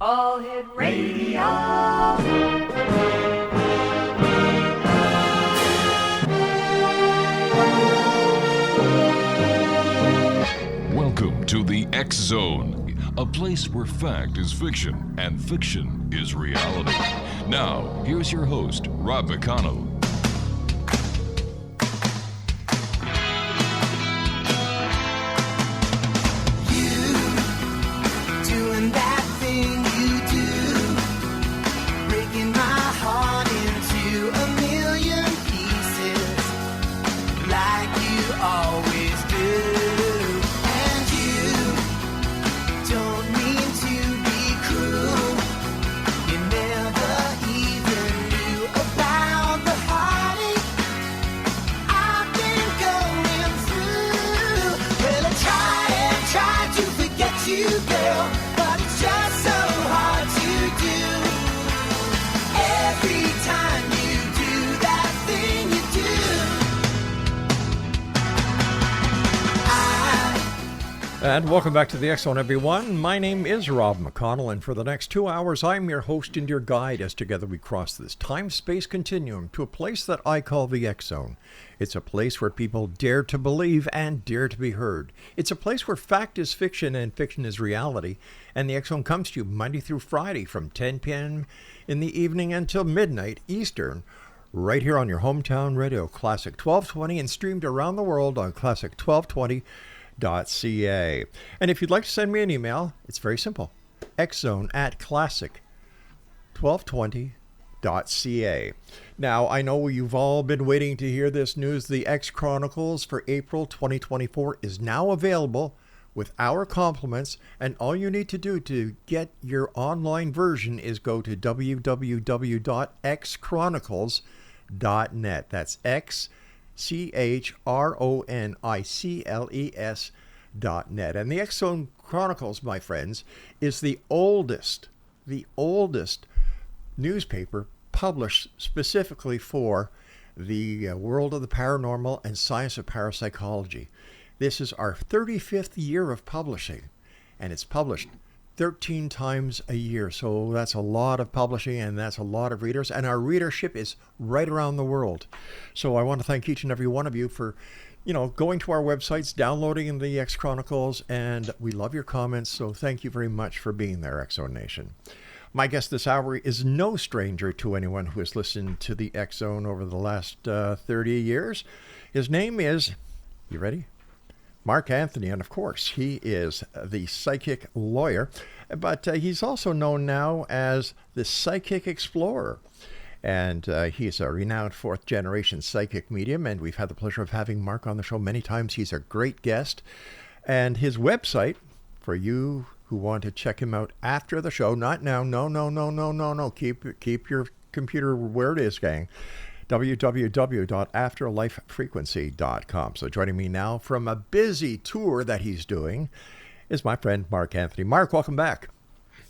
All Hit Radio. Welcome to the X Zone, a place where fact is fiction and fiction is reality. Now, here's your host, Rob McConnell. And welcome back to the X Zone, everyone. My name is Rob McConnell, and for the next 2 hours, I'm your host and your guide as together we cross this time-space continuum to a place that I call the X Zone. It's a place where people dare to believe and dare to be heard. It's a place where fact is fiction and fiction is reality, and the X Zone comes to you Monday through Friday from 10 p.m. in the evening until midnight Eastern, right here on your hometown radio, Classic 1220, and streamed around the world on Classic1220.ca. And if you'd like to send me an email, it's very simple. xzone@classic1220.ca. Now, I know you've all been waiting to hear this news. The X Chronicles for April 2024 is now available with our compliments, and all you need to do to get your online version is go to www.xchronicles.net. That's XCHRONICLES.net. And the X Zone Chronicles, my friends, is the oldest newspaper published specifically for the world of the paranormal and science of parapsychology. This is our 35th year of publishing, and it's published 13 times a year. So that's a lot of publishing, and that's a lot of readers, and our readership is right around the world. So I want to thank each and every one of you for going to our websites, downloading the X Chronicles, and we love your comments, so thank you very much for being there, X Zone Nation. My guest this hour is no stranger to anyone who has listened to the X Zone over the last 30 years. His name is, you ready? Mark Anthony, and of course, he is the psychic lawyer, but he's also known now as the Psychic Explorer. And he's a renowned fourth-generation psychic medium, and we've had the pleasure of having Mark on the show many times. He's a great guest. And his website, for you who want to check him out after the show, not now, no. Keep your computer where it is, gang. www.afterlifefrequency.com. So joining me now from a busy tour that he's doing is my friend Mark Anthony. Mark, welcome back.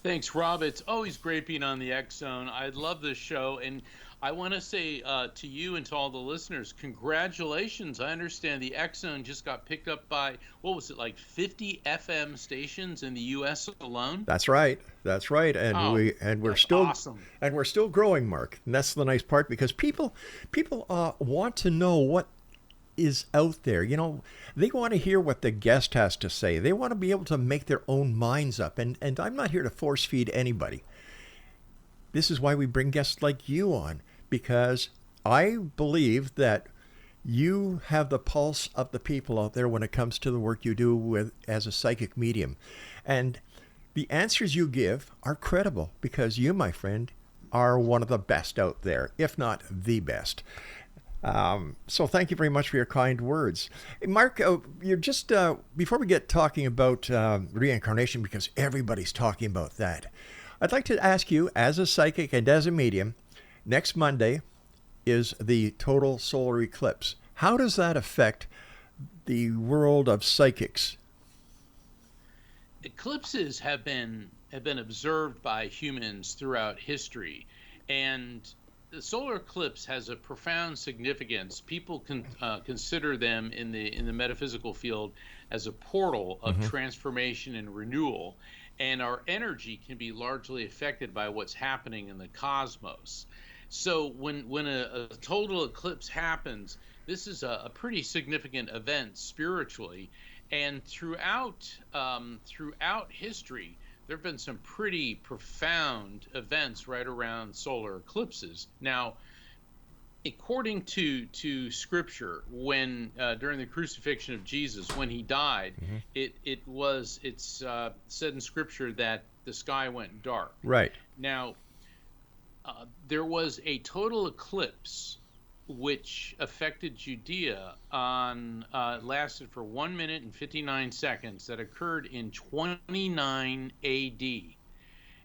Thanks, Rob. It's always great being on the X Zone. I love this show, and I want to say to you and to all the listeners, congratulations. I understand the X Zone just got picked up by, 50 FM stations in the U.S. alone? That's right. And we're still awesome. And we're still growing, Mark. And that's the nice part, because people want to know what is out there. They want to hear what the guest has to say. They want to be able to make their own minds up. And I'm not here to force feed anybody. This is why we bring guests like you on, because I believe that you have the pulse of the people out there when it comes to the work you do as a psychic medium. And the answers you give are credible, because you, my friend, are one of the best out there, if not the best. So thank you very much for your kind words. Hey, Mark, you're just, before we get talking about reincarnation, because everybody's talking about that, I'd like to ask you, as a psychic and as a medium, next Monday is the total solar eclipse. How does that affect the world of psychics? Eclipses have been observed by humans throughout history, and the solar eclipse has a profound significance. People can consider them in the metaphysical field as a portal of transformation and renewal, and our energy can be largely affected by what's happening in the cosmos. So when a total eclipse happens, this is a pretty significant event spiritually, and throughout history, there have been some pretty profound events right around solar eclipses. Now, according to Scripture, when during the crucifixion of Jesus, when he died, it's said in Scripture that the sky went dark. Right. Now, there was a total eclipse which affected Judea lasted for 1 minute and 59 seconds, that occurred in 29 AD.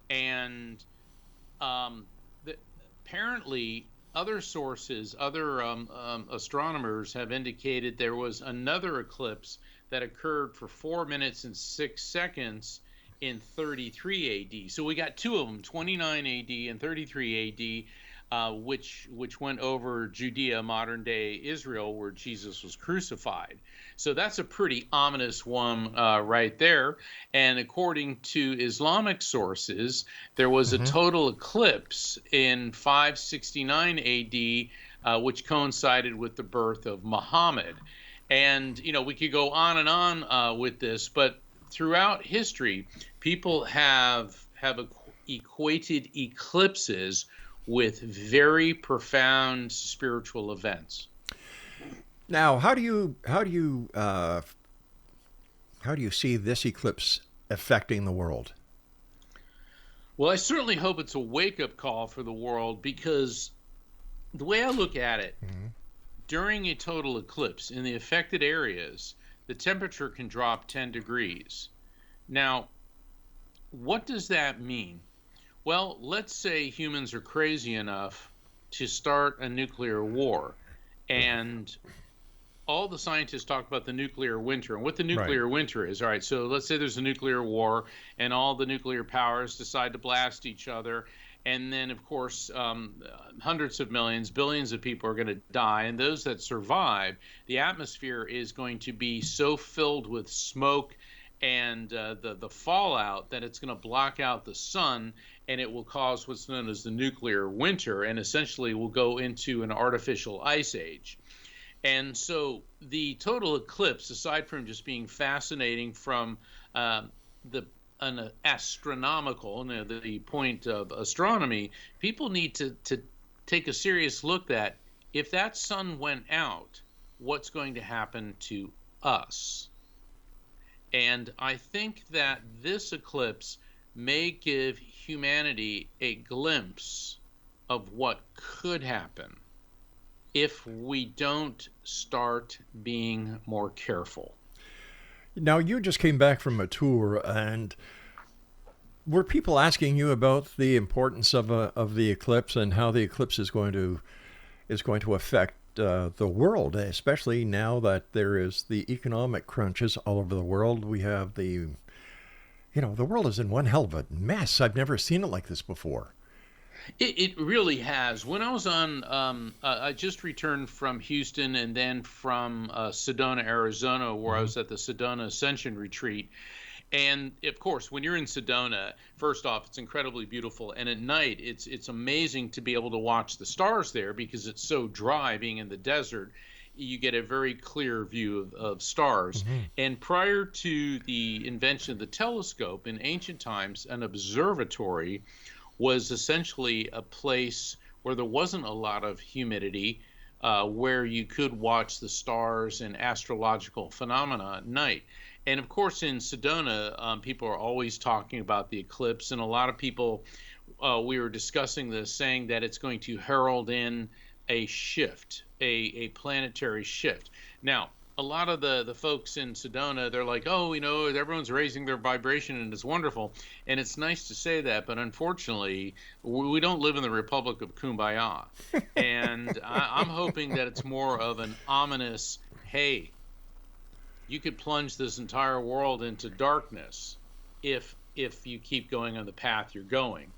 And apparently other sources, other astronomers have indicated there was another eclipse that occurred for 4 minutes and 6 seconds in 33 AD. So we got two of them, 29 AD and 33 AD. Which went over Judea, modern day Israel, where Jesus was crucified. So that's a pretty ominous one right there. And according to Islamic sources, there was a total eclipse in 569 AD, which coincided with the birth of Muhammad. And, we could go on and on with this, but throughout history, people have equated eclipses with very profound spiritual events. Now, how do you see this eclipse affecting the world? Well, I certainly hope it's a wake-up call for the world, because the way I look at it, during a total eclipse in the affected areas, the temperature can drop 10 degrees. Now, what does that mean? Well, let's say humans are crazy enough to start a nuclear war, and all the scientists talk about the nuclear winter and what the nuclear winter is. All right, so let's say there's a nuclear war and all the nuclear powers decide to blast each other, and then, of course, hundreds of millions, billions of people are going to die, and those that survive, the atmosphere is going to be so filled with smoke and the fallout that it's going to block out the sun, and it will cause what's known as the nuclear winter, and essentially will go into an artificial ice age. And so the total eclipse, aside from just being fascinating from an astronomical, the point of astronomy, people need to take a serious look at, if that sun went out, what's going to happen to us? And I think that this eclipse may give humanity a glimpse of what could happen if we don't start being more careful. Now, you just came back from a tour, and were people asking you about the importance of the eclipse and how the eclipse is going to affect the world, especially now that there is the economic crunches all over the world? We have the world is in one hell of a mess. I've never seen it like this before. It really has. When I was I just returned from Houston and then from Sedona, Arizona, where I was at the Sedona Ascension Retreat. And of course, when you're in Sedona, first off, it's incredibly beautiful. And at night, it's amazing to be able to watch the stars there, because it's so dry being in the desert. You get a very clear view of stars. And prior to the invention of the telescope, in ancient times, an observatory was essentially a place where there wasn't a lot of humidity, where you could watch the stars and astrological phenomena at night. And of course, in Sedona, people are always talking about the eclipse, and a lot of people, we were discussing this, saying that it's going to herald in a shift, a planetary shift. Now, a lot of the folks in Sedona, they're like, oh, everyone's raising their vibration and it's wonderful. And it's nice to say that, but unfortunately, we don't live in the Republic of Kumbaya. And I'm hoping that it's more of an ominous, hey, you could plunge this entire world into darkness if you keep going on the path you're going.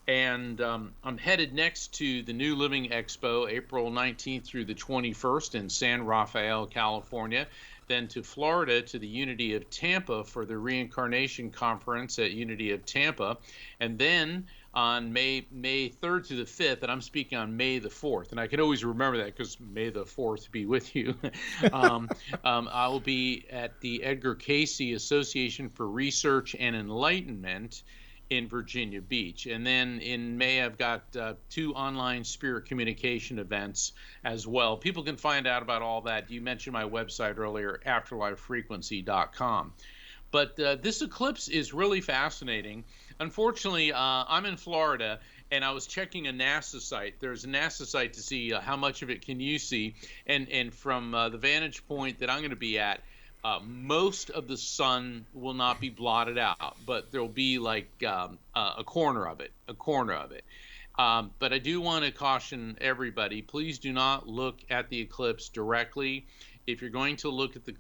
And I'm headed next to the New Living Expo, April 19th through the 21st in San Rafael, California. Then to Florida to the Unity of Tampa for the Reincarnation Conference at Unity of Tampa. And then on May 3rd through the 5th, and I'm speaking on May the 4th, and I can always remember that because May the 4th be with you. I will be at the Edgar Cayce Association for Research and Enlightenment in Virginia Beach. And then in May, I've got 2 online spirit communication events as well. People can find out about all that. You mentioned my website earlier, afterlifefrequency.com. But this eclipse is really fascinating. Unfortunately, I'm in Florida, and I was checking a NASA site. There's a NASA site to see how much of it can you see. And from the vantage point that I'm going to be at, most of the sun will not be blotted out, but there'll be like a corner of it, but I do want to caution everybody, please do not look at the eclipse directly. If you're going to look at the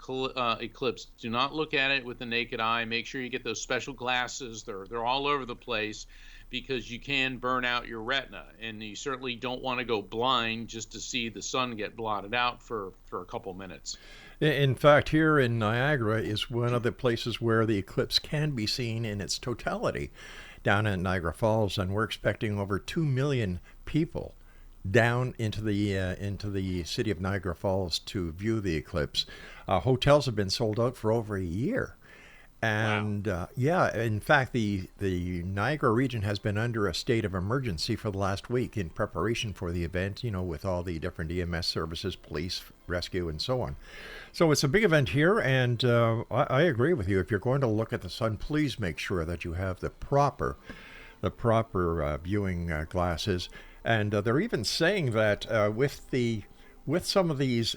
eclipse, do not look at it with the naked eye. Make sure you get those special glasses. They're all over the place, because you can burn out your retina, and you certainly don't want to go blind just to see the sun get blotted out for a couple minutes. In fact, here in Niagara is one of the places where the eclipse can be seen in its totality, down at Niagara Falls, and we're expecting over 2 million people down into the city of Niagara Falls to view the eclipse. Hotels have been sold out for over a year. And wow. In fact, the Niagara region has been under a state of emergency for the last week in preparation for the event, with all the different EMS services, police, rescue, and so on. So it's a big event here, and I agree with you. If you're going to look at the sun, please make sure that you have the proper viewing glasses. And they're even saying that with some of these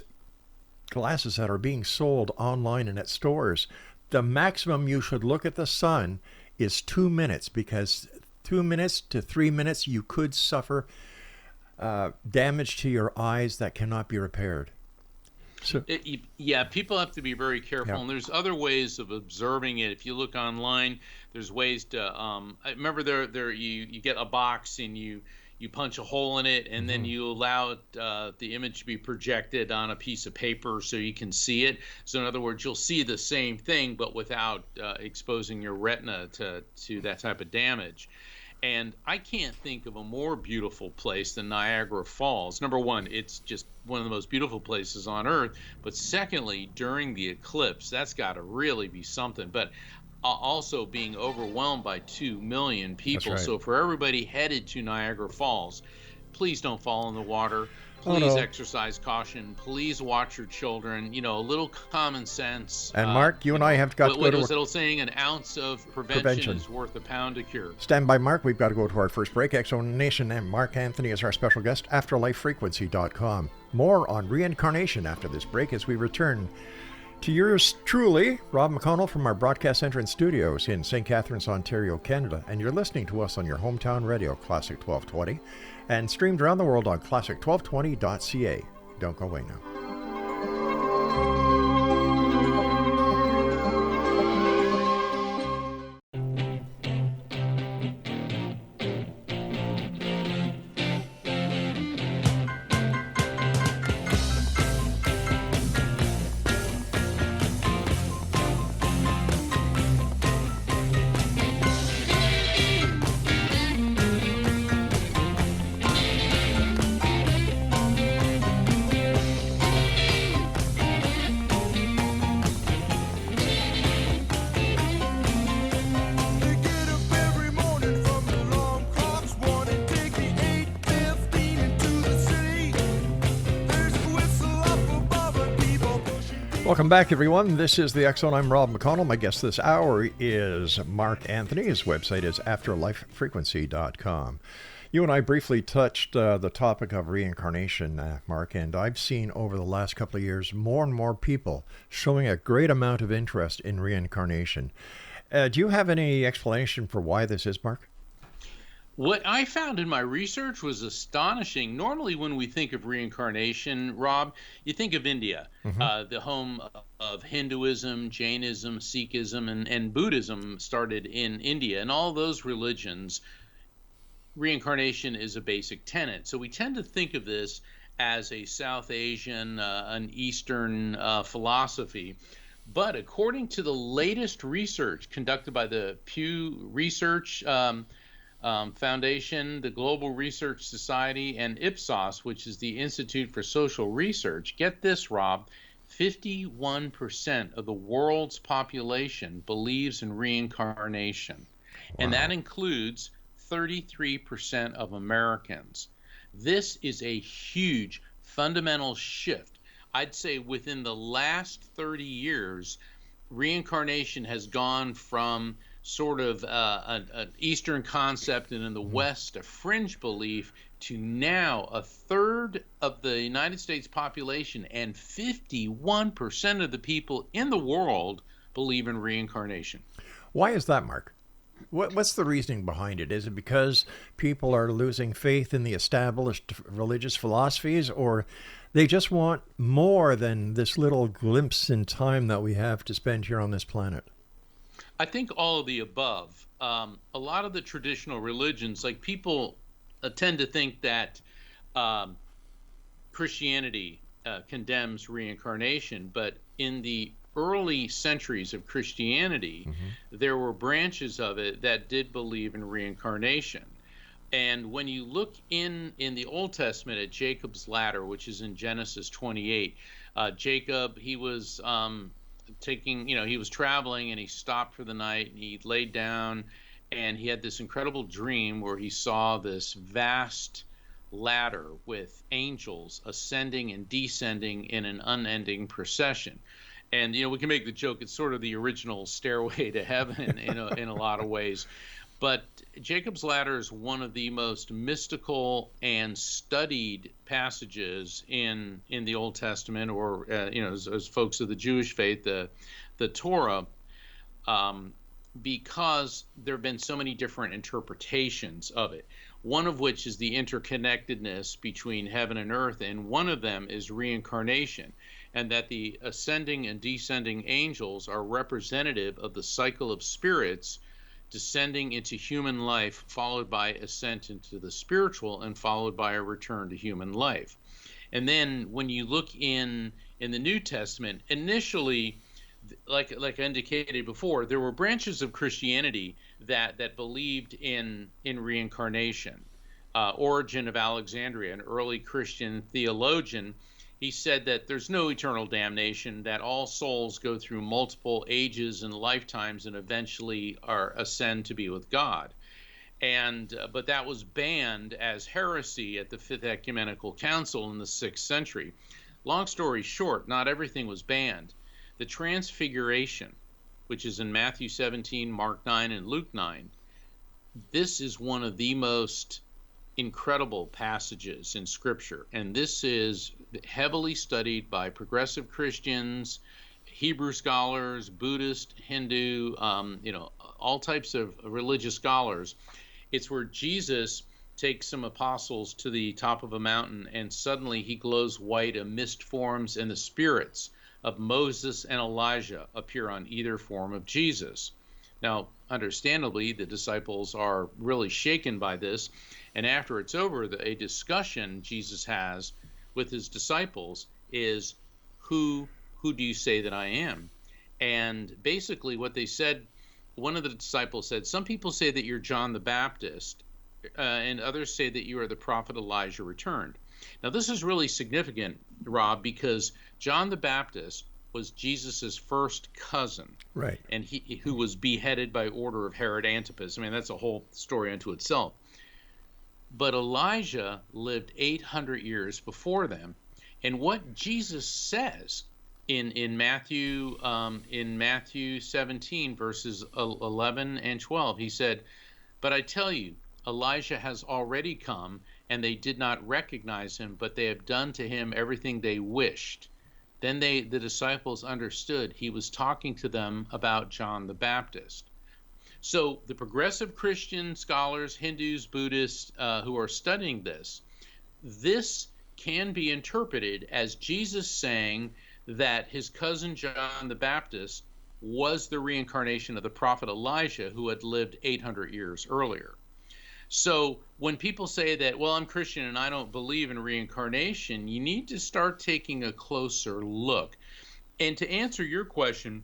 glasses that are being sold online and at stores, the maximum you should look at the sun is 2 minutes, because 2 minutes to 3 minutes you could suffer damage to your eyes that cannot be repaired. So, people have to be very careful, and there's other ways of observing it. If you look online, there's ways to. I remember there you get a box and you punch a hole in it, and then you allow the image to be projected on a piece of paper so you can see it. So in other words, you'll see the same thing, but without exposing your retina to that type of damage. And I can't think of a more beautiful place than Niagara Falls. Number one, it's just one of the most beautiful places on Earth. But secondly, during the eclipse, that's got to really be something. But also being overwhelmed by 2 million people. That's right. So for everybody headed to Niagara Falls, please don't fall in the water. Please exercise caution. Please watch your children. A little common sense. And Mark, you and I have got to go to... What was that old saying? An ounce of prevention is worth a pound of cure. Stand by, Mark. We've got to go to our first break. X-Zone Nation, and Mark Anthony is our special guest, afterlifefrequency.com. More on reincarnation after this break as we return to yours truly, Rob McConnell, from our broadcast center and studios in St. Catharines, Ontario, Canada. And you're listening to us on your hometown radio, Classic 1220, and streamed around the world on classic1220.ca. Don't go away now. Welcome back, everyone. This is the X-Zone. I'm Rob McConnell. My guest this hour is Mark Anthony. His website is afterlifefrequency.com. You and I briefly touched the topic of reincarnation, Mark, and I've seen over the last couple of years more and more people showing a great amount of interest in reincarnation. Do you have any explanation for why this is, Mark? What I found in my research was astonishing. Normally, when we think of reincarnation, Rob, you think of India, the home of Hinduism, Jainism, Sikhism, and Buddhism started in India. And all those religions reincarnation is a basic tenet. So we tend to think of this as a South Asian, an Eastern philosophy. But according to the latest research conducted by the Pew Research Foundation, the Global Research Society, and Ipsos, which is the Institute for Social Research, get this, Rob, 51% of the world's population believes in reincarnation. Wow. And that includes 33% of Americans. This is a huge fundamental shift. I'd say within the last 30 years, reincarnation has gone from sort of an Eastern concept and in the West a fringe belief to now a third of the United States population and 51% of the people in the world believe in reincarnation. Why is that, Mark? What's the reasoning behind it? Is it because people are losing faith in the established religious philosophies, or they just want more than this little glimpse in time that we have to spend here on this planet? I think all of the above. A lot of the traditional religions, like people tend to think that Christianity condemns reincarnation, but in the early centuries of Christianity, there were branches of it that did believe in reincarnation. And when you look in the Old Testament at Jacob's ladder, which is in Genesis 28, Jacob, he was he was traveling and he stopped for the night and he laid down and he had this incredible dream where he saw this vast ladder with angels ascending and descending in an unending procession. And, we can make the joke, it's sort of the original Stairway to Heaven in a lot of ways. But Jacob's Ladder is one of the most mystical and studied passages in the Old Testament, or, as folks of the Jewish faith, the Torah, because there have been so many different interpretations of it. One of which is the interconnectedness between heaven and earth, and one of them is reincarnation, and that the ascending and descending angels are representative of the cycle of spirits descending into human life, followed by ascent into the spiritual, and followed by a return to human life. And then when you look in the New Testament, initially, like I indicated before, there were branches of Christianity that believed in reincarnation. Origen of Alexandria, an early Christian theologian, he said that there's no eternal damnation, that all souls go through multiple ages and lifetimes and eventually ascend to be with God. But that was banned as heresy at the Fifth Ecumenical Council in the 6th century. Long story short, not everything was banned. The Transfiguration, which is in Matthew 17, Mark 9, and Luke 9, this is one of the most incredible passages in Scripture, and this is heavily studied by progressive Christians, Hebrew scholars, Buddhist, Hindu, all types of religious scholars. It's where Jesus takes some apostles to the top of a mountain, and suddenly he glows white, a mist forms, and the spirits of Moses and Elijah appear on either form of Jesus. Now, understandably, the disciples are really shaken by this, and after it's over, a discussion Jesus has with his disciples is, who do you say that I am? And basically what they said, one of the disciples said, some people say that you're John the Baptist, and others say that you are the prophet Elijah returned. Now, this is really significant, Rob, because John the Baptist was Jesus's first cousin, right? And who was beheaded by order of Herod Antipas. I mean, that's a whole story unto itself. But Elijah lived 800 years before them, and what Jesus says in Matthew 17 verses 11 and 12, he said, "But I tell you, Elijah has already come, and they did not recognize him, but they have done to him everything they wished." Then the disciples understood he was talking to them about John the Baptist. So the progressive Christian scholars, Hindus, Buddhists, who are studying this can be interpreted as Jesus saying that his cousin John the Baptist was the reincarnation of the prophet Elijah, who had lived 800 years earlier. So when people say that, well, I'm Christian and I don't believe in reincarnation, you need to start taking a closer look. And to answer your question,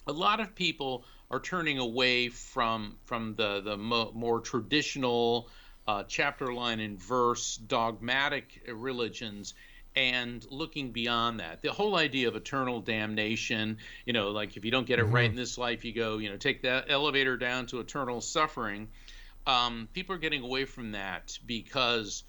a lot of people are turning away from the more traditional chapter, line, and verse dogmatic religions and looking beyond that. The whole idea of eternal damnation, like if you don't get it right in this life, you go, take that elevator down to eternal suffering. People are getting away from that because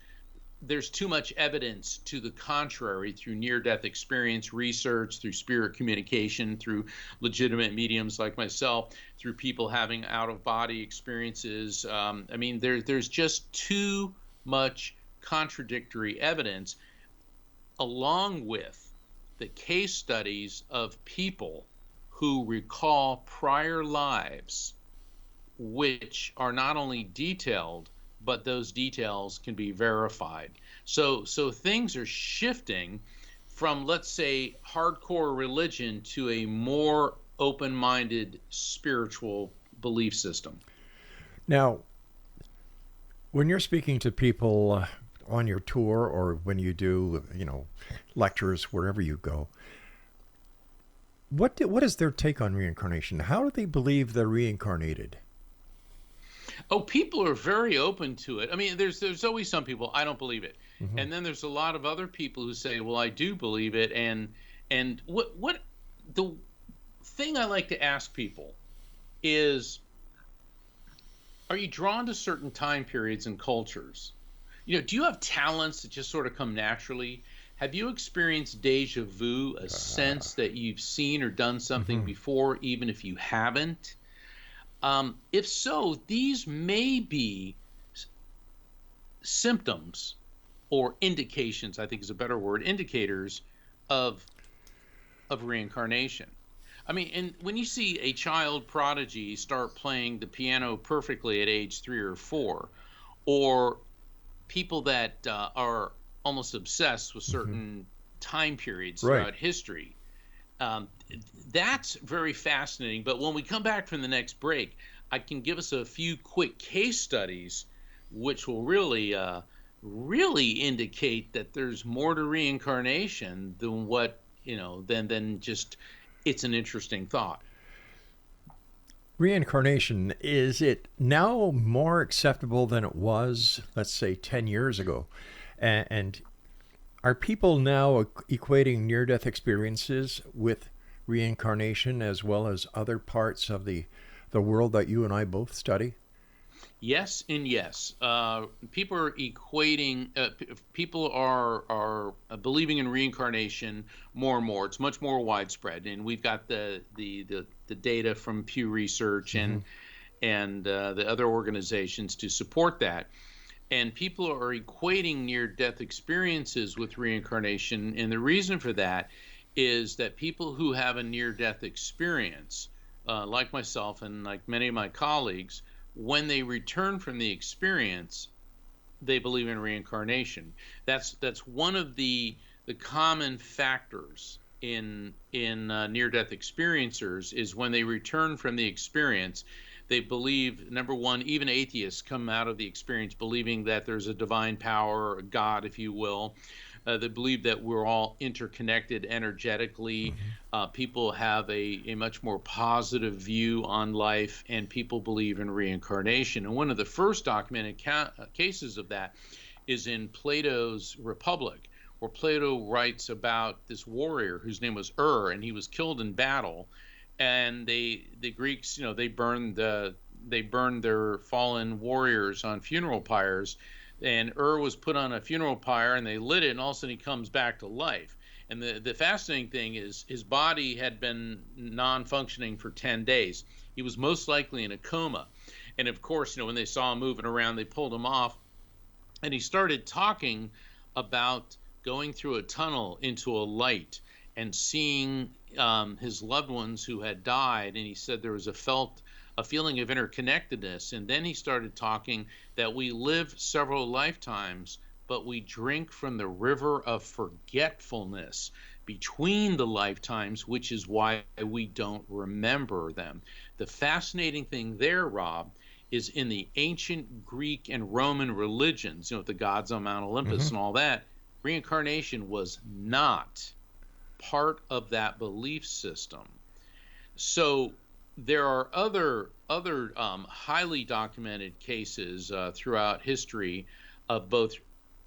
there's too much evidence to the contrary through near-death experience research, through spirit communication, through legitimate mediums like myself, through people having out-of-body experiences. There's just too much contradictory evidence, along with the case studies of people who recall prior lives, which are not only detailed, but those details can be verified. So things are shifting from, let's say, hardcore religion to a more open-minded spiritual belief system. Now, when you're speaking to people on your tour, or when you do, lectures wherever you go, what is their take on reincarnation? How do they believe they're reincarnated? Oh, people are very open to it. I mean, there's always some people, I don't believe it. Mm-hmm. And then there's a lot of other people who say, well, I do believe it. And what the thing I like to ask people is, are you drawn to certain time periods and cultures? Do you have talents that just sort of come naturally? Have you experienced deja vu, a sense that you've seen or done something before, even if you haven't? If so, these may be symptoms or indications, I think is a better word, indicators of reincarnation. I mean, and when you see a child prodigy start playing the piano perfectly at age 3 or 4, or people that are almost obsessed with certain time periods throughout history, that's very fascinating. But when we come back from the next break, I can give us a few quick case studies which will really indicate that there's more to reincarnation than what, than just it's an interesting thought. Reincarnation, is it now more acceptable than it was, let's say, 10 years ago? And are people now equating near-death experiences with reincarnation as well as other parts of the world that you and I both study? Yes and yes. People are equating. People are believing in reincarnation more and more. It's much more widespread, and we've got the data from Pew Research and the other organizations to support that. And people are equating near-death experiences with reincarnation, and the reason for that is that people who have a near-death experience, like myself and like many of my colleagues, when they return from the experience, they believe in reincarnation. That's one of the common factors in near-death experiencers, is when they return from the experience, they believe, number one, even atheists come out of the experience believing that there's a divine power, a God, if you will. They believe that we're all interconnected energetically. People have a much more positive view on life, and people believe in reincarnation. And one of the first documented cases of that is in Plato's Republic, where Plato writes about this warrior whose name was and he was killed in battle. And the Greeks, they burned their fallen warriors on funeral pyres. And was put on a funeral pyre, and they lit it, and all of a sudden he comes back to life. And the fascinating thing is his body had been non-functioning for 10 days. He was most likely in a coma. And of course, when they saw him moving around, they pulled him off. And he started talking about going through a tunnel into a light and seeing his loved ones who had died. And he said there was a feeling of interconnectedness. And then he started talking that we live several lifetimes, but we drink from the river of forgetfulness between the lifetimes, which is why we don't remember them. The fascinating thing there, Rob, is in the ancient Greek and Roman religions, with the gods on Mount Olympus and all that. Reincarnation was not part of that belief system. So there are other highly documented cases throughout history of both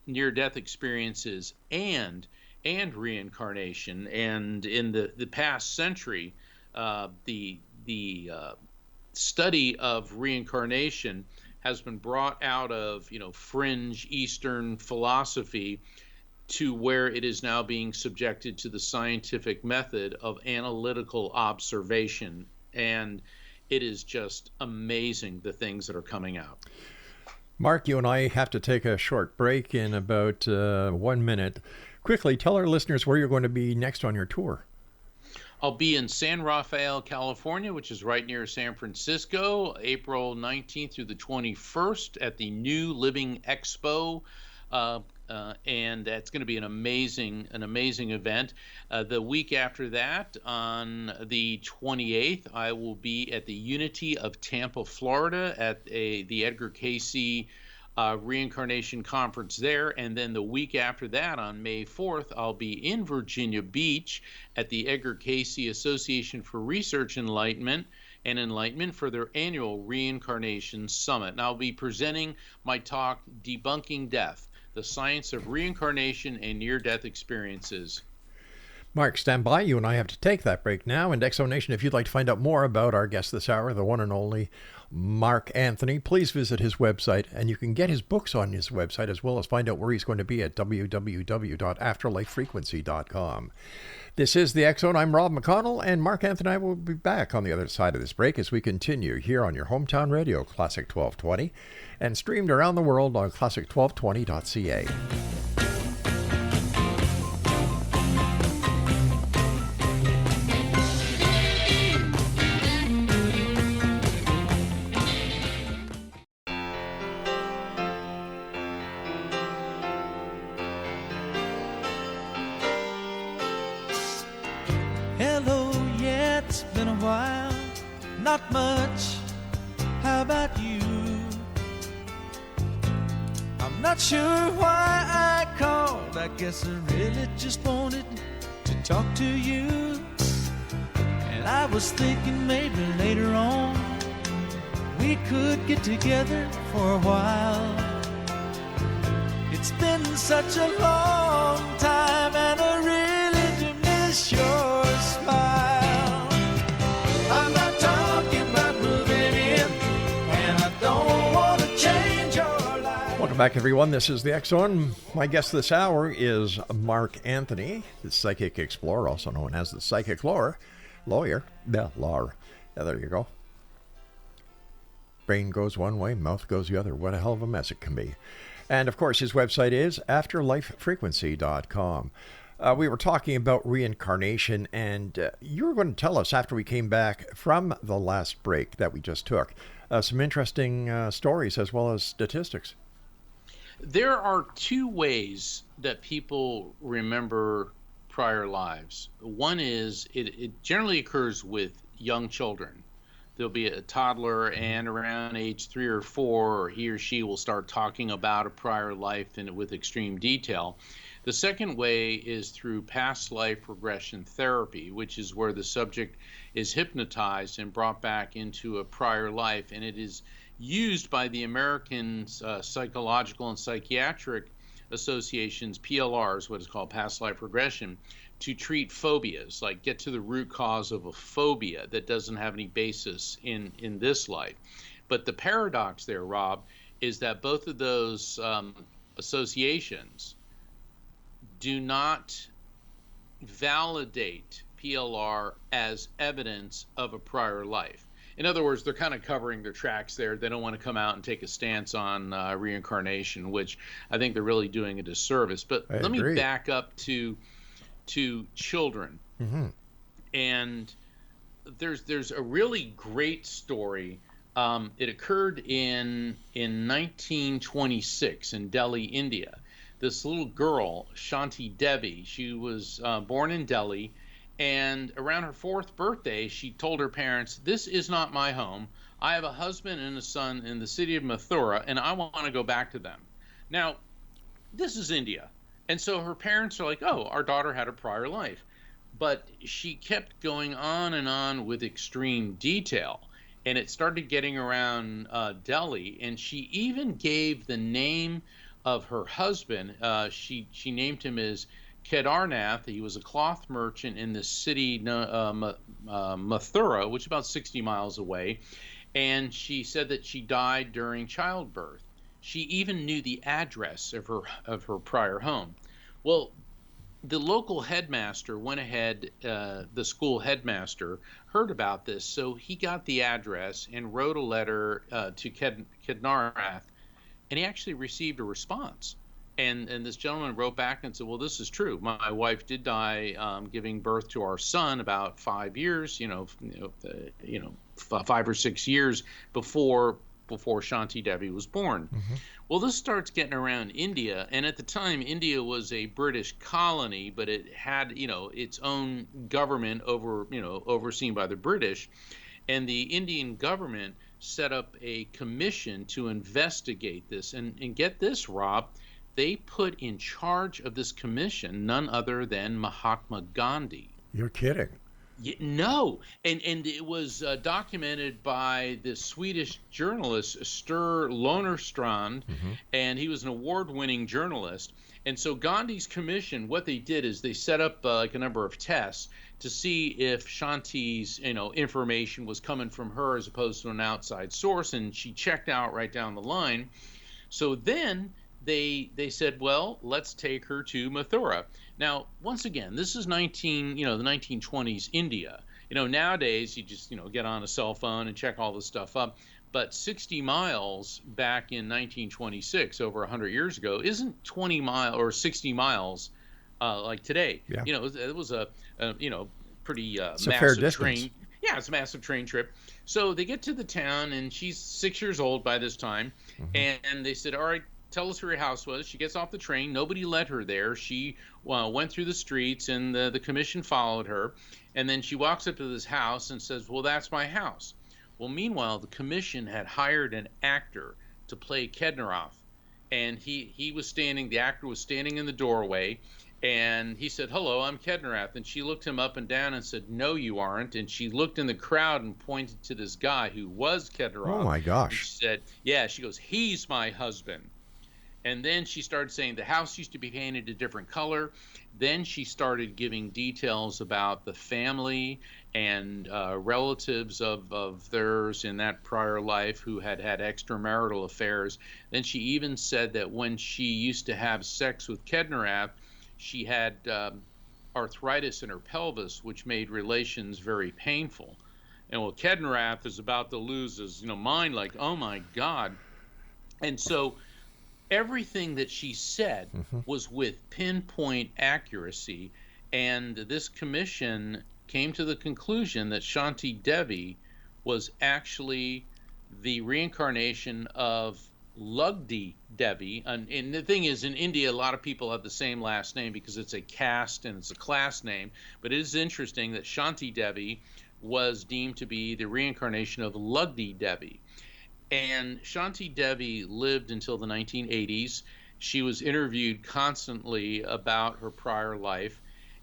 near-death experiences and reincarnation. And in the past century, the study of reincarnation has been brought out of fringe Eastern philosophy to where it is now being subjected to the scientific method of analytical observation. And it is just amazing the things that are coming out. Mark, you and I have to take a short break in about 1 minute. Quickly, tell our listeners where you're going to be next on your tour. I'll be in San Rafael, California, which is right near San Francisco, April 19th through the 21st at the New Living Expo. And that's going to be an amazing event. The week after that, on the 28th, I will be at the Unity of Tampa, Florida, at the Edgar Cayce Reincarnation Conference there. And then the week after that, on May 4th, I'll be in Virginia Beach at the Edgar Cayce Association for Research Enlightenment and Enlightenment for their annual Reincarnation Summit. And I'll be presenting my talk, Debunking Death: The Science of Reincarnation and Near-Death Experiences. Mark, stand by. You and I have to take that break now. And Exo Nation, if you'd like to find out more about our guest this hour, the one and only Mark Anthony, please visit his website. And you can get his books on his website, as well as find out where he's going to be at www.afterlifefrequency.com. This is the X Zone. I'm Rob McConnell, and Mark Anthony and I will be back on the other side of this break as we continue here on your hometown radio, Classic 1220, and streamed around the world on classic1220.ca. Hello, yeah, it's been a while. Not much. How about you? I'm not sure why I called. I guess I really just wanted to talk to you. And I was thinking maybe later on we could get together for a while. It's been such a long time and I really do miss your smile. I'm not talking about moving in, and I don't want to change your life. Welcome back, everyone. This is the X Zone. My guest this hour is Mark Anthony, the psychic explorer, also known as the psychic lawyer. Yeah, there you go. Brain goes one way, mouth goes the other. What a hell of a mess it can be. And, of course, his website is afterlifefrequency.com. We were talking about reincarnation, and you were going to tell us after we came back from the last break that we just took some interesting stories as well as statistics. There are two ways that people remember prior lives. One is it generally occurs with young children. There'll be a toddler, and around age 3 or 4, he or she will start talking about a prior life with extreme detail. The second way is through past life regression therapy, which is where the subject is hypnotized and brought back into a prior life, and it is used by the American Psychological and Psychiatric Association's PLRs, what is called past life regression, to treat phobias, like get to the root cause of a phobia that doesn't have any basis in this life. But the paradox there, Rob, is that both of those associations do not validate PLR as evidence of a prior life. In other words, they're kind of covering their tracks there. They don't want to come out and take a stance on reincarnation, which I think they're really doing a disservice. But let me back up to children. Mm-hmm. And there's a really great story. It occurred in 1926 in Delhi, India. This little girl, Shanti Devi, she was born in Delhi, and around her 4th birthday, she told her parents, "This is not my home. I have a husband and a son in the city of Mathura, and I want to go back to them. Now, this is India. And so her parents are like, oh, our daughter had a prior life. But she kept going on with extreme detail. And it started getting around Delhi. And she even gave the name of her husband. She named him as Kedarnath. He was a cloth merchant in the city Mathura, which is about 60 miles away. And she said that she died during childbirth. She even knew the address of her prior home. Well, the local headmaster went ahead, the school headmaster heard about this, so he got the address and wrote a letter to Kedarnath, and he actually received a response. And this gentleman wrote back and said, well, this is true. My wife did die giving birth to our son about 5 years, 5 or 6 years before Shanti Devi was born. Mm-hmm. Well, this starts getting around India, and at the time, India was a British colony, but it had, its own government overseen by the British, and the Indian government set up a commission to investigate this. And get this, Rob, they put in charge of this commission none other than Mahatma Gandhi. You're kidding. No, and it was documented by the Swedish journalist Sture Lonerstrand, mm-hmm. and he was an award-winning journalist. And so Gandhi's commission, what they did is they set up like a number of tests to see if Shanti's information was coming from her as opposed to an outside source, and she checked out right down the line. So then they said, well, let's take her to Mathura. Now, once again, this is the 1920s India. Nowadays you just, get on a cell phone and check all this stuff up. But 60 miles back in 1926, over 100 years ago, isn't 20 miles or 60 miles like today. Yeah. It was a pretty massive train. Yeah, it's a massive train trip. So they get to the town, and she's 6 years old by this time, mm-hmm. and they said, all right, tell us where your house was. She gets off the train. Nobody let her there. She went through the streets, and the commission followed her. And then she walks up to this house and says, well, that's my house. Well, meanwhile, the commission had hired an actor to play Kedarnath. And the actor was standing in the doorway. And he said, hello, I'm Kedarnath. And she looked him up and down and said, no, you aren't. And she looked in the crowd and pointed to this guy who was Kedarnath. Oh, my gosh. And she said, yeah, she goes, he's my husband. And then she started saying the house used to be painted a different color. Then she started giving details about the family and relatives of theirs in that prior life who had extramarital affairs. Then she even said that when she used to have sex with Kedarnath, she had arthritis in her pelvis, which made relations very painful. And well, Kedarnath is about to lose his mind, like, oh my God. And so everything that she said mm-hmm. was with pinpoint accuracy, and this commission came to the conclusion that Shanti Devi was actually the reincarnation of Lugdi Devi. And the thing is, in India, a lot of people have the same last name because it's a caste and it's a class name. But it is interesting that Shanti Devi was deemed to be the reincarnation of Lugdi Devi. And Shanti Devi lived until the 1980s. She was interviewed constantly about her prior life,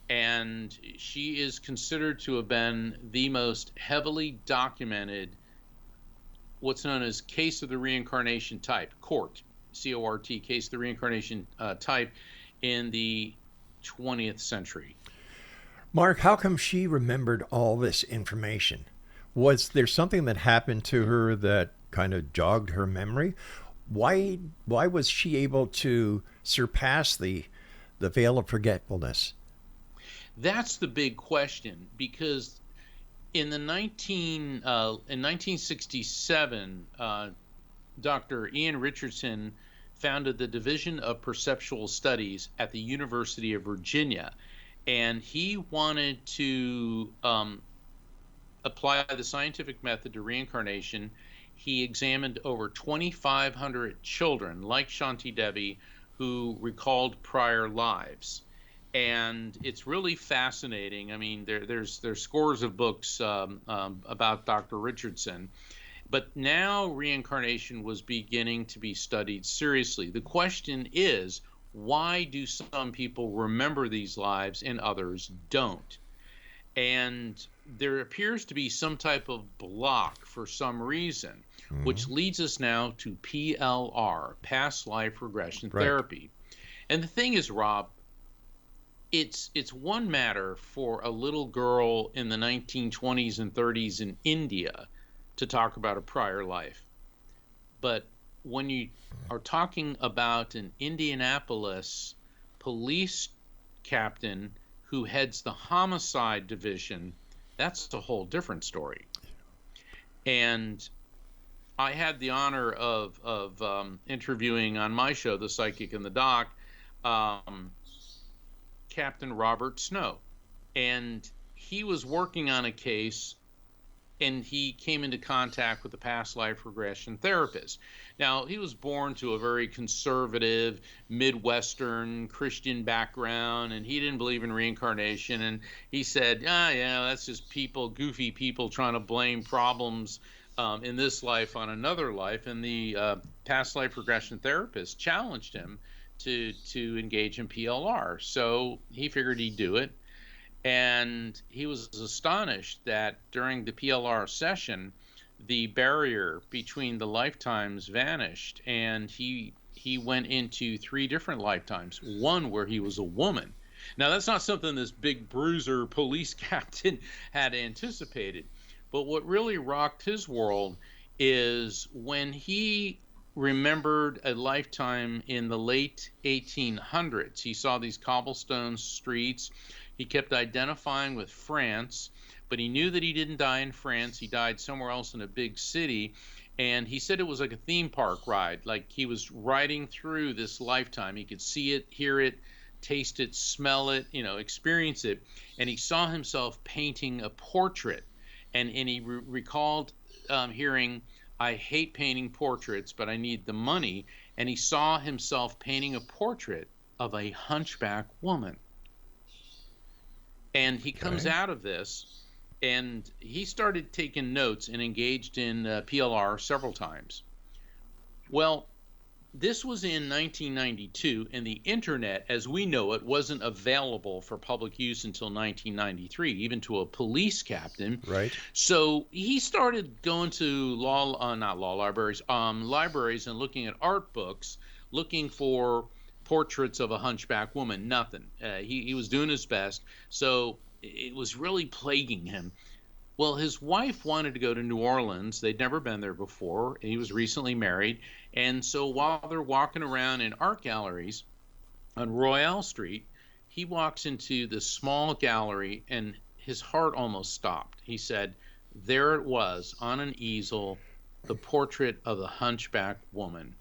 and she is considered to have been the most heavily documented, what's known as case of the reincarnation type, CORT, C-O-R-T, case of the reincarnation type in the 20th century. Mark, how come she remembered all this information? Was there something that happened to her that kind of jogged her memory? Why was she able to surpass the veil of forgetfulness? That's the big question, because in 1967, Dr. Ian Richardson founded the Division of Perceptual Studies at the University of Virginia, and he wanted to apply the scientific method to reincarnation. He examined over 2,500 children like Shanti Devi who recalled prior lives. And it's really fascinating. I mean, there's scores of books about Dr. Richardson, But now reincarnation was beginning to be studied seriously. The question is, why do some people remember these lives and others don't? And there appears to be some type of block for some reason, which leads us now to PLR, past life regression therapy. And the thing is, Rob, it's one matter for a little girl in the 1920s and 30s in India to talk about a prior life. But when you are talking about an Indianapolis police captain who heads the homicide division, that's a whole different story. And I had the honor of interviewing on my show, The Psychic and the Doc, Captain Robert Snow. And he was working on a case, and he came into contact with a past life regression therapist. Now, he was born to a very conservative, Midwestern Christian background, and he didn't believe in reincarnation. And he said, yeah, that's just people, goofy people trying to blame problems in this life on another life. And the past life regression therapist challenged him to engage in PLR. So he figured he'd do it. And he was astonished that during the PLR session, the barrier between the lifetimes vanished, and he went into 3 different lifetimes, one where he was a woman. Now, that's not something this big bruiser police captain had anticipated, but what really rocked his world is when he remembered a lifetime in the late 1800s. He saw these cobblestone streets. He kept identifying with France, but he knew that he didn't die in France. He died somewhere else in a big city. And he said it was like a theme park ride, like he was riding through this lifetime. He could see it, hear it, taste it, smell it, experience it. And he saw himself painting a portrait. And he recalled hearing, "I hate painting portraits, but I need the money." And he saw himself painting a portrait of a hunchback woman. And he comes out of this, and he started taking notes and engaged in PLR several times. Well, this was in 1992, and the internet, as we know it, wasn't available for public use until 1993, even to a police captain. Right. So he started going to libraries and looking at art books, looking for portraits of a hunchback woman. Nothing. He was doing his best, so it was really plaguing him. Well, his wife wanted to go to New Orleans. They'd never been there before. He was recently married. And so while they're walking around in art galleries on Royale Street, he walks into this small gallery, and his heart almost stopped. He said, there it was on an easel, the portrait of the hunchback woman.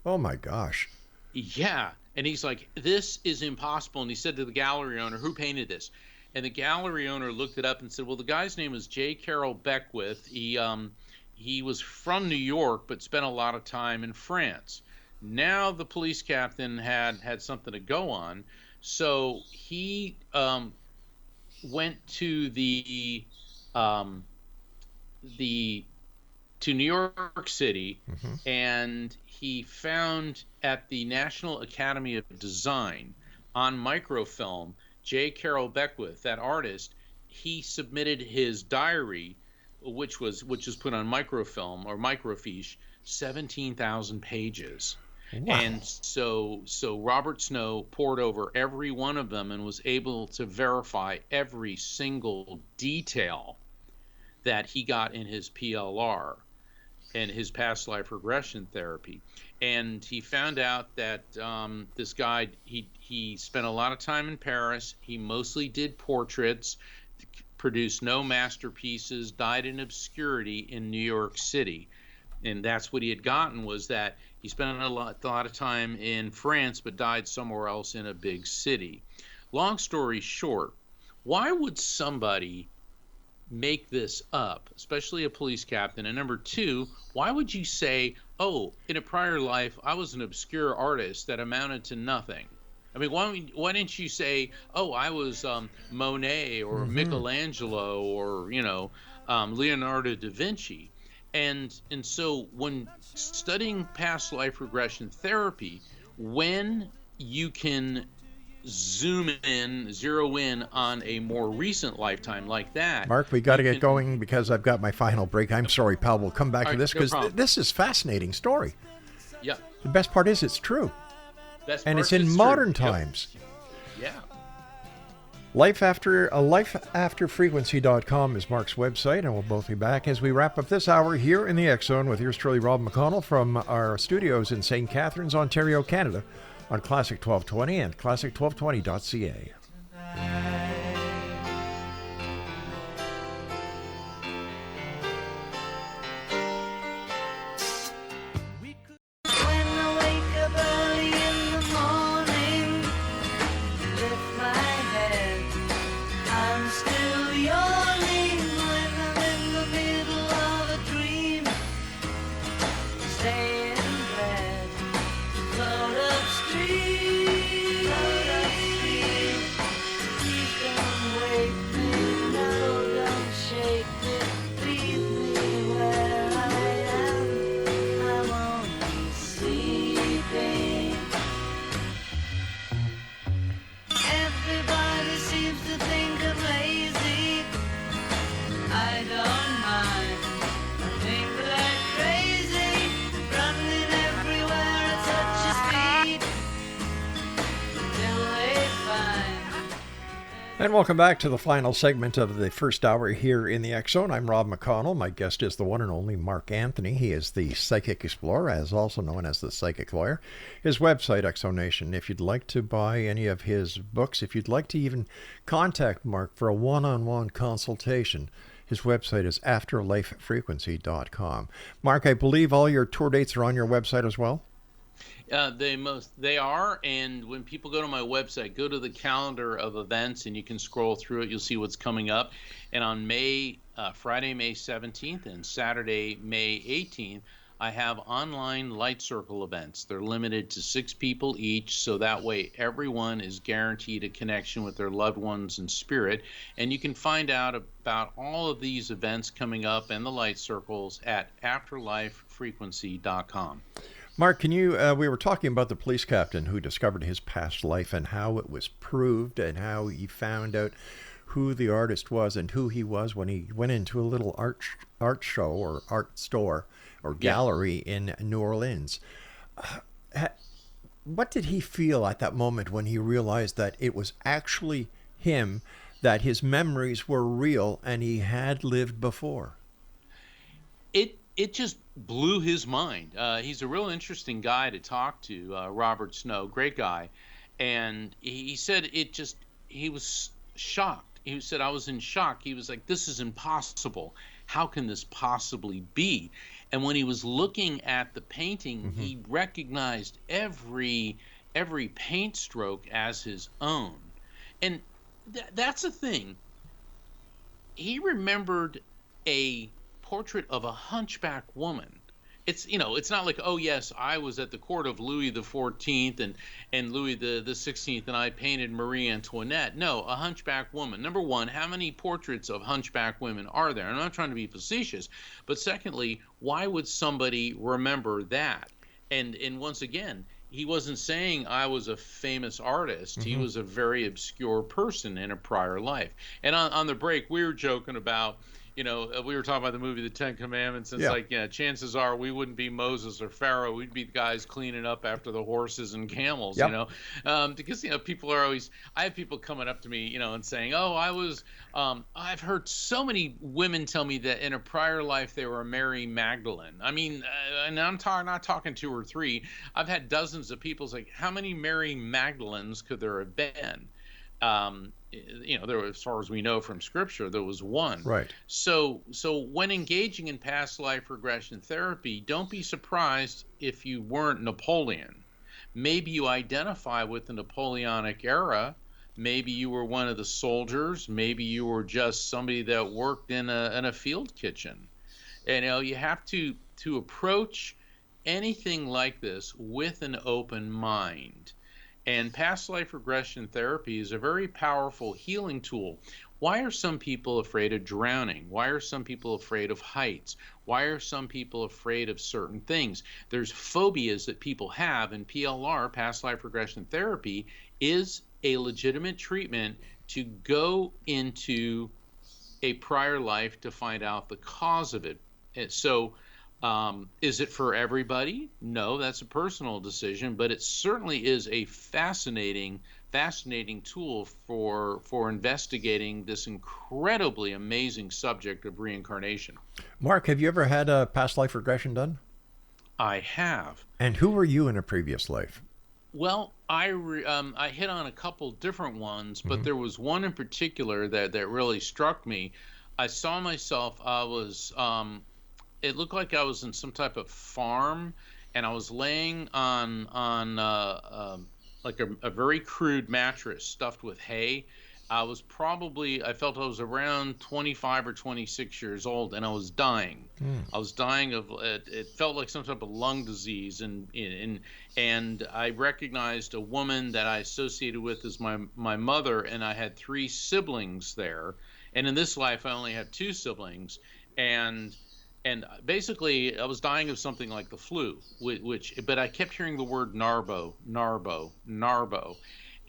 Oh, my gosh. Yeah. And he's like, this is impossible. And he said to the gallery owner, who painted this? And the gallery owner looked it up and said, well, the guy's name was J. Carroll Beckwith. He was from New York, but spent a lot of time in France. Now the police captain had something to go on. So he went to to New York City, and he found at the National Academy of Design on microfilm, J. Carroll Beckwith, that artist. He submitted his diary, which was put on microfilm or microfiche, 17,000 pages. Wow. And so Robert Snow pored over every one of them and was able to verify every single detail that he got in his PLR and his past life regression therapy. And he found out that this guy, he spent a lot of time in Paris. He mostly did portraits, produced no masterpieces, died in obscurity in New York City. And that's what he had gotten, was that he spent a lot of time in France, but died somewhere else in a big city. Long story short, why would somebody make this up, especially a police captain? And number two, why would you say, oh, in a prior life, I was an obscure artist that amounted to nothing? I mean, why didn't you say, oh, I was Monet or Michelangelo or, Leonardo da Vinci? And so when studying past life regression therapy, when you can zero in on a more recent lifetime like that. Mark, we got to get going because I've got my final break. I'm sorry, pal. We'll come back to this because this is a fascinating story. Yeah. The best part is it's true. And it's in modern times. Yeah. Lifeafterfrequency.com is Mark's website, and we'll both be back as we wrap up this hour here in the X Zone with yours truly, Rob McConnell, from our studios in St. Catharines, Ontario, Canada, on Classic 1220 and classic1220.ca. And welcome back to the final segment of the first hour here in the X Zone. I'm Rob McConnell. My guest is the one and only Mark Anthony. He is the Psychic Explorer, as also known as the Psychic Lawyer. His website, Exonation. If you'd like to buy any of his books, if you'd like to even contact Mark for a one-on-one consultation, his website is afterlifefrequency.com. Mark, I believe all your tour dates are on your website as well? They are, and when people go to my website, go to the calendar of events, and you can scroll through it. You'll see what's coming up. And on Friday, May 17th, and Saturday, May 18th, I have online light circle events. They're limited to 6 people each, so that way everyone is guaranteed a connection with their loved ones in spirit. And you can find out about all of these events coming up and the light circles at afterlifefrequency.com. Mark, can you, we were talking about the police captain who discovered his past life and how it was proved and how he found out who the artist was and who he was when he went into a little art show or art store or gallery in New Orleans. What did he feel at that moment when he realized that it was actually him, that his memories were real and he had lived before? It just blew his mind. He's a real interesting guy to talk to, Robert Snow, great guy. And he said he was shocked. He said, I was in shock. He was like, this is impossible. How can this possibly be? And when he was looking at the painting, he recognized every paint stroke as his own. And that's the thing. He remembered a portrait of a hunchback woman. It's not like, oh yes, I was at the court of Louis the 14th and Louis the 16th and I painted Marie Antoinette. No, a hunchback woman. Number one, how many portraits of hunchback women are there? I'm not trying to be facetious, but secondly, why would somebody remember that? And once again, he wasn't saying I was a famous artist. He was a very obscure person in a prior life. And on the break, we were joking about, we were talking about the movie The Ten Commandments. And it's like, chances are we wouldn't be Moses or Pharaoh. We'd be the guys cleaning up after the horses and camels, because, people are always, I have people coming up to me, and saying, oh, I've heard so many women tell me that in a prior life they were Mary Magdalene. I mean, and I'm not talking 2 or 3. I've had dozens of people say, how many Mary Magdalenes could there have been? There, as far as we know from Scripture, there was one. Right. So when engaging in past life regression therapy, don't be surprised if you weren't Napoleon. Maybe you identify with the Napoleonic era. Maybe you were one of the soldiers. Maybe you were just somebody that worked in a field kitchen. You have to approach anything like this with an open mind. And past life regression therapy is a very powerful healing tool. Why are some people afraid of drowning? Why are some people afraid of heights? Why are some people afraid of certain things? There's phobias that people have, and PLR, past life regression therapy, is a legitimate treatment to go into a prior life to find out the cause of it. So, is it for everybody? No, that's a personal decision, but it certainly is a fascinating tool for investigating this incredibly amazing subject of reincarnation. Mark, have you ever had a past life regression done? I have. And who were you in a previous life? Well, I hit on a couple different ones, but there was one in particular that really struck me. I saw myself, it looked like I was in some type of farm, and I was laying on like a very crude mattress stuffed with hay. I felt I was around 25 or 26 years old, and I was dying. I was dying of, it felt like some type of lung disease, and I recognized a woman that I associated with as my mother, and I had 3 siblings there. And in this life, I only had 2 siblings, and basically I was dying of something like the flu, but I kept hearing the word Narbo, Narbo, Narbo.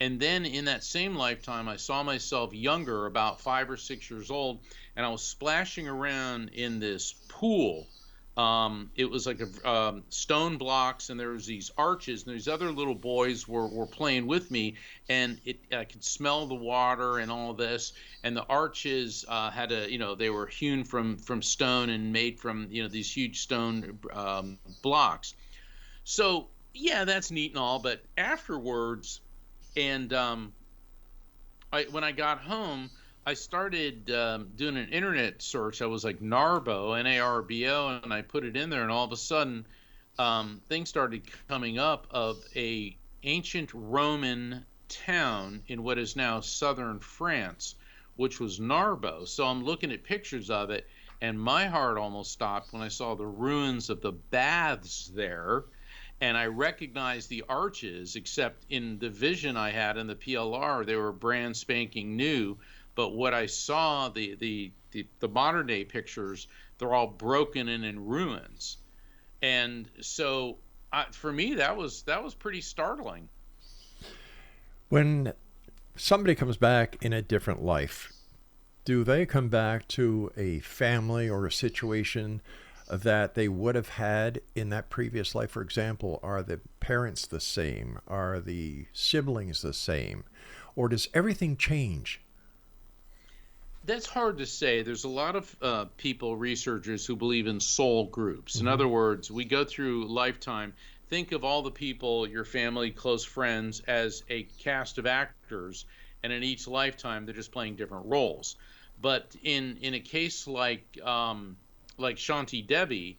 And then in that same lifetime, I saw myself younger, about 5 or 6 years old, and I was splashing around in this pool. It was like stone blocks, and there was these arches, and these other little boys were playing with me, and I could smell the water and all this. And the arches they were hewn from stone and made from these huge stone blocks. So yeah, that's neat and all, but afterwards. And when I got home, I started doing an internet search. I was like Narbo, N-A-R-B-O, and I put it in there, and all of a sudden, things started coming up of a ancient Roman town in what is now southern France, which was Narbo. So I'm looking at pictures of it, and my heart almost stopped when I saw the ruins of the baths there. And I recognized the arches, except in the vision I had in the PLR, they were brand spanking new. But what I saw, the modern day pictures, they're all broken and in ruins. And so for me, that was pretty startling. When somebody comes back in a different life, do they come back to a family or a situation that they would have had in that previous life? For example, are the parents the same? Are the siblings the same? Or does everything change? That's hard to say. There's a lot of researchers who believe in soul groups. In other words, we go through lifetime. Think of all the people, your family, close friends, as a cast of actors, and in each lifetime, they're just playing different roles. But in a case like Shanti Devi,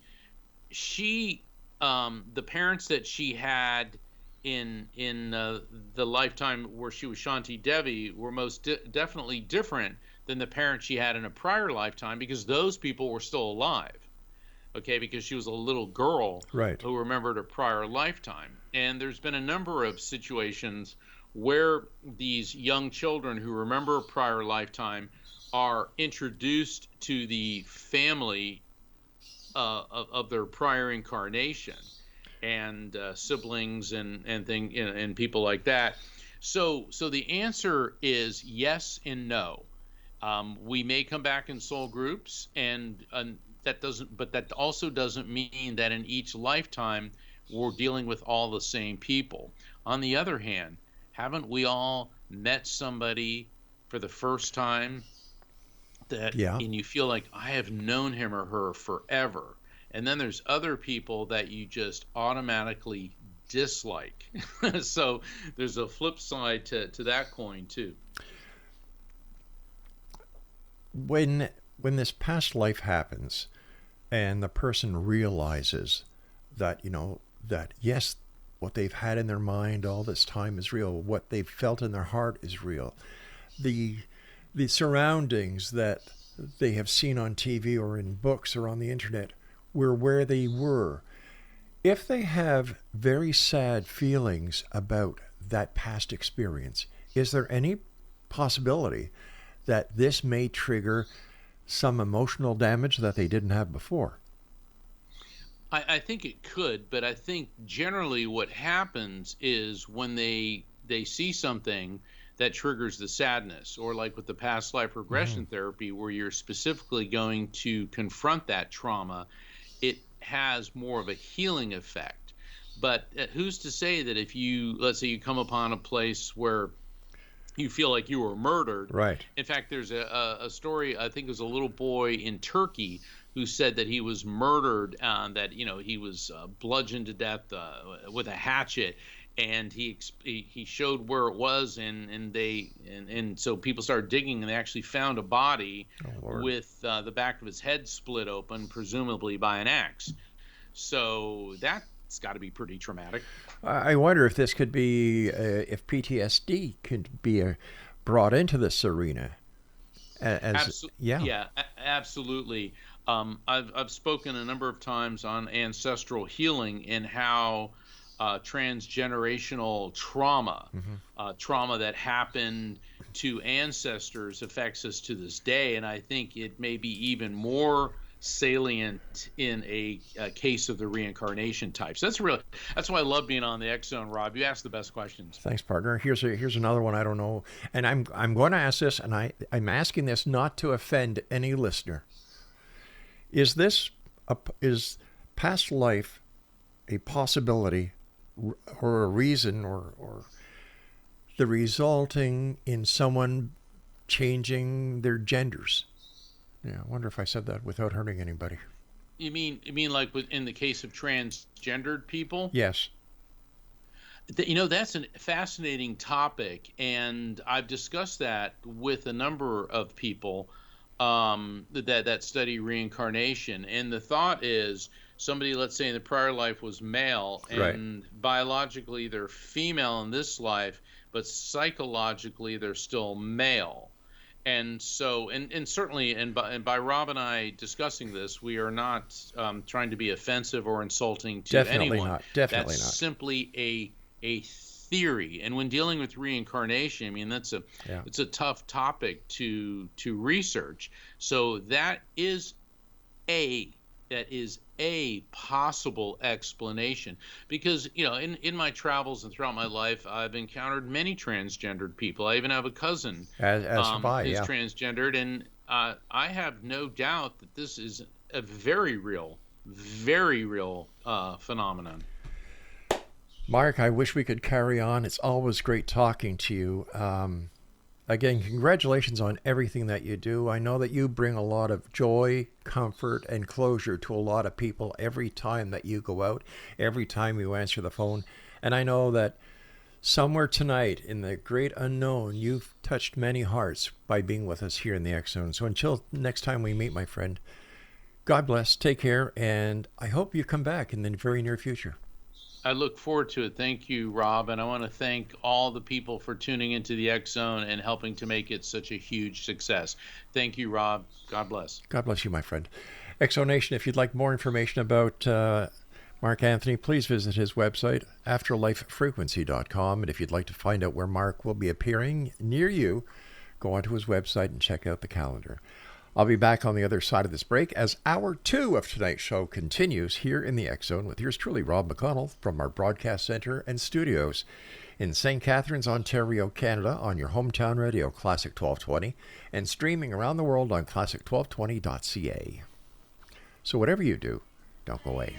the parents that she had in the lifetime where she was Shanti Devi were most definitely different than the parents she had in a prior lifetime, because those people were still alive. Okay, because she was a little girl who remembered a prior lifetime. And there's been a number of situations where these young children who remember a prior llifetime are introduced to the family of their prior incarnation, and siblings and people like that. So the answer is yes and no. We may come back in soul groups, and that also doesn't mean that in each lifetime we're dealing with all the same people. On the other hand, haven't we all met somebody for the first time and you feel like, I have known him or her forever? And then there's other people that you just automatically dislike. So there's a flip side to that coin too. When this past life happens and the person realizes that, that yes, what they've had in their mind all this time is real, what they've felt in their heart is real, the surroundings that they have seen on TV or in books or on the internet were where they were. If they have very sad feelings about that past experience, is there any possibility that this may trigger some emotional damage that they didn't have before. I think it could, but I think generally what happens is when they see something that triggers the sadness, or like with the past life regression therapy, where you're specifically going to confront that trauma, it has more of a healing effect. But who's to say that if you, let's say you come upon a place where you feel like you were murdered. Right. In fact, there's a story, I think it was a little boy in Turkey who said that he was murdered, that, he was bludgeoned to death with a hatchet. And he showed where it was, and so people started digging, and they actually found a body with the back of his head split open, presumably by an axe. So that's got to be pretty traumatic. I wonder if this could be, if PTSD could be brought into this arena. Yeah, absolutely. I've spoken a number of times on ancestral healing and how transgenerational trauma, trauma that happened to ancestors affects us to this day. And I think it may be even more salient in a case of the reincarnation types. That's why I love being on the X Zone, Rob. You ask the best questions. Thanks, partner. Here's another one I don't know, and I'm going to ask this, and I'm asking this not to offend any listener. Is past life a possibility or a reason or the resulting in someone changing their genders? Yeah, I wonder if I said that without hurting anybody. You mean like in the case of transgendered people? Yes. That's a fascinating topic, and I've discussed that with a number of people that study reincarnation. And the thought is somebody, let's say in the prior life, was male, and biologically they're female in this life, but psychologically they're still male. And so, and certainly, and by Rob and I discussing this, we are not trying to be offensive or insulting to anyone. Definitely not. That's simply a theory. And when dealing with reincarnation, I mean, it's a tough topic to research. So that is a possible explanation, because in my travels and throughout my life, I've encountered many transgendered people. I even have a cousin as who's transgendered, and I have no doubt that this is a very real phenomenon. Mark, I wish we could carry on. It's always great talking to you. Again, congratulations on everything that you do. I know that you bring a lot of joy, comfort, and closure to a lot of people every time that you go out, every time you answer the phone. And I know that somewhere tonight in the great unknown, you've touched many hearts by being with us here in the X Zone. So until next time we meet, my friend, God bless, take care, and I hope you come back in the very near future. I look forward to it. Thank you, Rob. And I want to thank all the people for tuning into the X Zone and helping to make it such a huge success. Thank you, Rob. God bless. God bless you, my friend. X Zone Nation, if you'd like more information about Mark Anthony, please visit his website, afterlifefrequency.com. And if you'd like to find out where Mark will be appearing near you, go onto his website and check out the calendar. I'll be back on the other side of this break as Hour 2 of tonight's show continues here in the X Zone with yours truly, Rob McConnell, from our broadcast center and studios in St. Catharines, Ontario, Canada, on your hometown radio, Classic 1220, and streaming around the world on classic1220.ca. So whatever you do, don't go away.